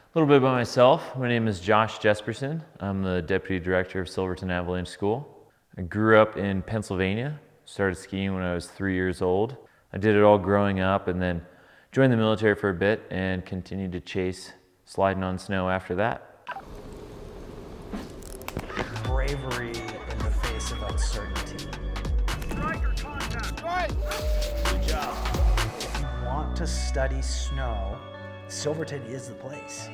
A little bit about myself. My name is Josh Jesperson. I'm the Deputy Director of Silverton Avalanche School. I grew up in Pennsylvania, started skiing when I was 3 years old. I did it all growing up and then joined the military for a bit and continued to chase sliding on snow after that. Bravery in the face of uncertainty. Striker contact. Right. Good job. If you want to study snow, Silverton is the place.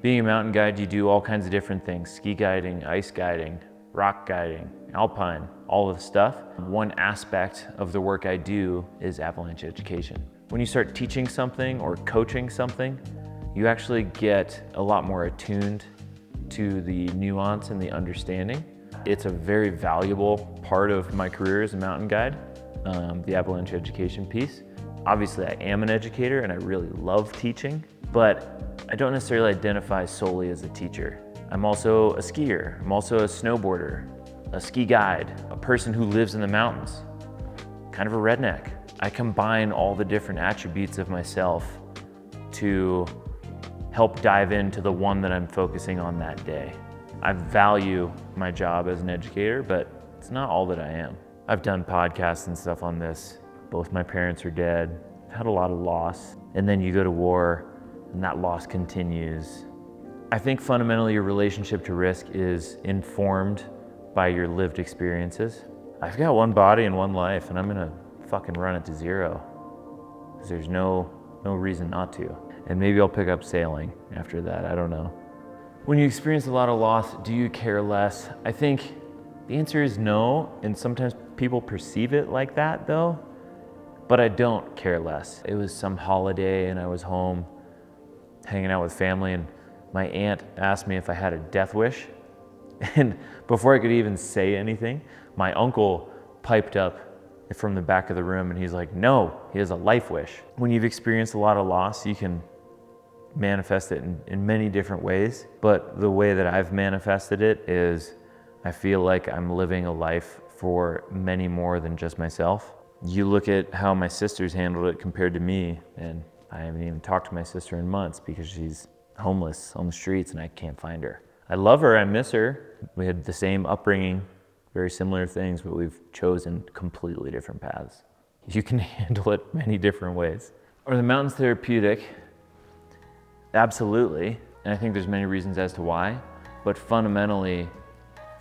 Being a mountain guide, you do all kinds of different things. Ski guiding, ice guiding, rock guiding, alpine, all of the stuff. One aspect of the work I do is avalanche education. When you start teaching something or coaching something, you actually get a lot more attuned to the nuance and the understanding. It's a very valuable part of my career as a mountain guide, the avalanche education piece. Obviously, I am an educator and I really love teaching, but I don't necessarily identify solely as a teacher. I'm also a skier, I'm also a snowboarder, a ski guide, a person who lives in the mountains, kind of a redneck. I combine all the different attributes of myself to help dive into the one that I'm focusing on that day. I value my job as an educator, but it's not all that I am. I've done podcasts and stuff on this. Both my parents are dead, had a lot of loss, and then you go to war and that loss continues. I think fundamentally your relationship to risk is informed by your lived experiences. I've got one body and one life and I'm gonna fucking run it to zero because there's no reason not to. And maybe I'll pick up sailing after that, I don't know. When you experience a lot of loss, do you care less? I think the answer is no, and sometimes people perceive it like that though, but I don't care less. It was some holiday and I was home hanging out with family and my aunt asked me if I had a death wish. And before I could even say anything, my uncle piped up from the back of the room and he's like, no, he has a life wish. When you've experienced a lot of loss, you can manifest it in many different ways. But the way that I've manifested it is I feel like I'm living a life for many more than just myself. You look at how my sister's handled it compared to me, and I haven't even talked to my sister in months because she's homeless on the streets and I can't find her. I love her, I miss her. We had the same upbringing, very similar things, but we've chosen completely different paths. You can handle it many different ways. Are the mountains therapeutic? Absolutely, and I think there's many reasons as to why, but fundamentally,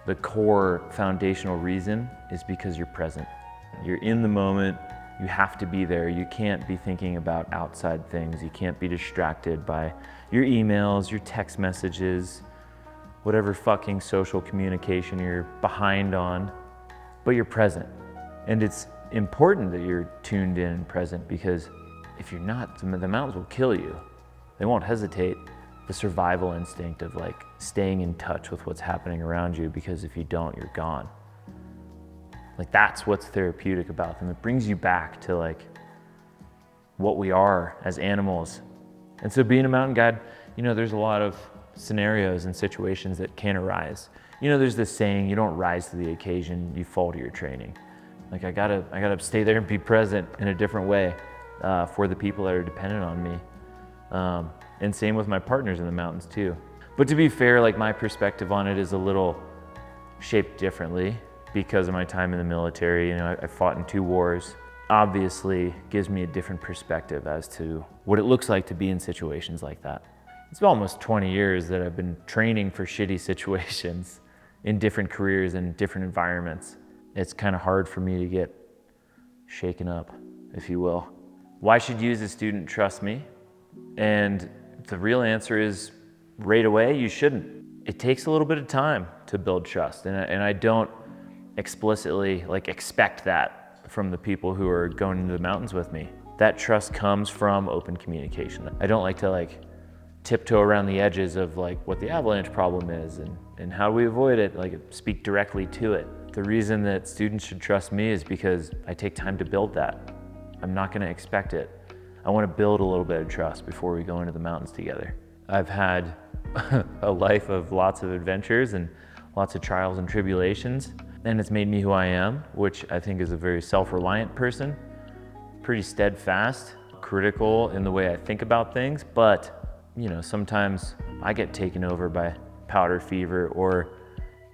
the core foundational reason is because you're present. You're in the moment, you have to be there. You can't be thinking about outside things. You can't be distracted by your emails, your text messages, whatever fucking social communication you're behind on, but you're present. And it's important that you're tuned in and present because if you're not, the mountains will kill you. They won't hesitate. The survival instinct of like staying in touch with what's happening around you, because if you don't, you're gone. Like that's what's therapeutic about them. It brings you back to like what we are as animals. And so being a mountain guide, you know, there's a lot of scenarios and situations that can arise. You know, there's this saying, you don't rise to the occasion, you fall to your training. Like I gotta stay there and be present in a different way for the people that are dependent on me. And same with my partners in the mountains too. But to be fair, like my perspective on it is a little shaped differently because of my time in the military. You know, I fought in 2 wars. Obviously gives me a different perspective as to what it looks like to be in situations like that. It's almost 20 years that I've been training for shitty situations in different careers and different environments. It's kind of hard for me to get shaken up, if you will. Why should you as a student trust me? And the real answer is right away, you shouldn't. It takes a little bit of time to build trust, and I don't explicitly like expect that from the people who are going into the mountains with me. That trust comes from open communication. I don't like to like tiptoe around the edges of like what the avalanche problem is and how we avoid it, like speak directly to it. The reason that students should trust me is because I take time to build that. I'm not gonna expect it. I wanna build a little bit of trust before we go into the mountains together. I've had a life of lots of adventures and lots of trials and tribulations, and it's made me who I am, which I think is a very self-reliant person, pretty steadfast, critical in the way I think about things, but you know, sometimes I get taken over by powder fever or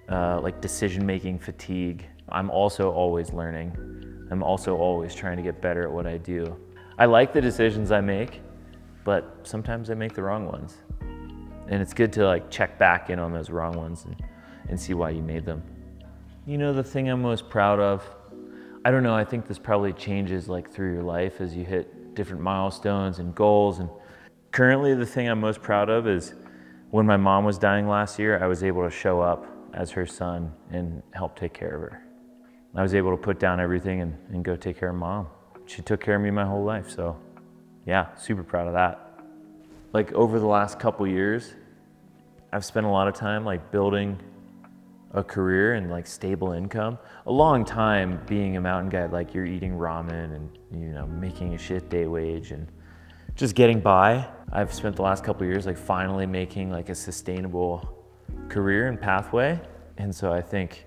like decision-making fatigue. I'm also always learning. I'm also always trying to get better at what I do. I like the decisions I make, but sometimes I make the wrong ones. And it's good to like check back in on those wrong ones and see why you made them. You know, the thing I'm most proud of, I don't know, I think this probably changes like through your life as you hit different milestones and goals. And currently the thing I'm most proud of is when my mom was dying last year, I was able to show up as her son and help take care of her. I was able to put down everything and go take care of mom. She took care of me my whole life, so yeah, super proud of that. Like over the last couple years, I've spent a lot of time like building a career and like stable income. A long time being a mountain guide, like you're eating ramen and you know, making a shit day wage and just getting by. I've spent the last couple years like finally making like a sustainable career and pathway. And so I think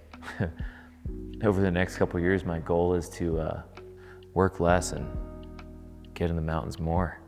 over the next couple of years, my goal is to work less and get in the mountains more.